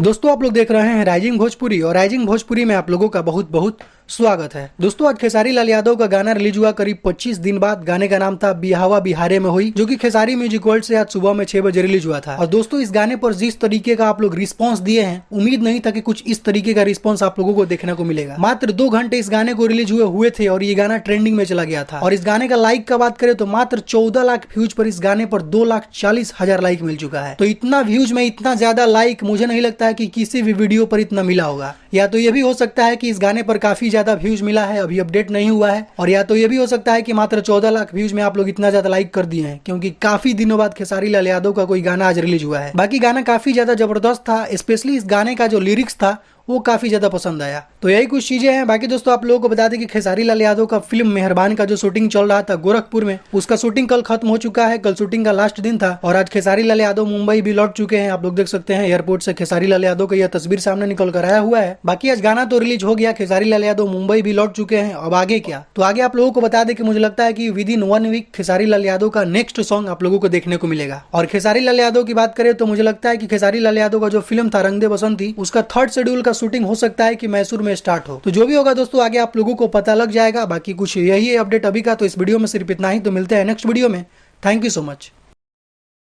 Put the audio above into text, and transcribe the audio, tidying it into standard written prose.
दोस्तों आप लोग देख रहे हैं राइजिंग भोजपुरी और राइजिंग भोजपुरी में आप लोगों का बहुत बहुत स्वागत है। दोस्तों आज खेसारी लाल यादव का गाना रिलीज हुआ करीब 25 दिन बाद। गाने का नाम था बिहावा बिहारे में हुई, जो कि खेसारी म्यूजिक वर्ल्ड से आज सुबह में 6 बजे रिलीज हुआ था। और दोस्तों इस गाने पर जिस तरीके का आप लोग रिस्पांस दिए हैं, उम्मीद नहीं था कि कुछ इस तरीके का रिस्पांस आप लोगों को देखने को मिलेगा। मात्र 2 घंटे इस गाने को रिलीज हुए थे और ये गाना ट्रेंडिंग में चला गया था। और इस गाने का लाइक का बात करें तो मात्र 14 लाख व्यूज पर इस गाने पर 2,40,000 लाइक मिल चुका है। तो इतना व्यूज में इतना ज्यादा लाइक मुझे नहीं लगता है कि किसी भी वीडियो पर इतना मिला होगा। या तो ये भी हो सकता है कि इस गाने पर काफी ज्यादा व्यूज मिला है, अभी अपडेट नहीं हुआ है। और या तो ये भी हो सकता है कि मात्र 14 लाख व्यूज में आप लोग इतना ज्यादा लाइक कर दिए हैं, क्योंकि काफी दिनों बाद खेसारी लाल यादव का कोई गाना आज रिलीज हुआ है। बाकी गाना काफी ज्यादा जबरदस्त था, स्पेशली इस गाने का जो लिरिक्स था वो काफी ज्यादा पसंद आया। तो यही कुछ चीजें हैं। बाकी दोस्तों आप लोगों को बता दें कि खेसारी लाल यादव का फिल्म मेहरबान का जो शूटिंग चल रहा था गोरखपुर में, उसका शूटिंग कल खत्म हो चुका है। कल शूटिंग का लास्ट दिन था और आज खेसारी लाल यादव मुंबई भी लौट चुके हैं। आप लोग देख सकते हैं एयरपोर्ट से खेसारी लाल यादव का यह तस्वीर सामने निकल कर आया हुआ है। बाकी आज गाना तो रिलीज हो गया, खेसारी लाल यादव मुंबई भी लौट चुके हैं। अब आगे क्या, तो आगे आप लोगों को बता दें कि मुझे लगता है कि with in 1 week Khesari Lal Yadav का नेक्स्ट सॉन्ग आप लोगों को देखने को मिलेगा। और खेसारी लाल यादव की बात करें तो मुझे लगता है कि खेसारी लाल यादव का जो फिल्म था रंग दे बसंती, उसका 3rd शेड्यूल का शूटिंग हो सकता है कि मैसूर में स्टार्ट हो। तो जो भी होगा दोस्तों आगे आप लोगों को पता लग जाएगा। बाकी कुछ यही है अपडेट अभी का। तो इस वीडियो में सिर्फ इतना ही। तो मिलते हैं नेक्स्ट वीडियो में। Thank you so much.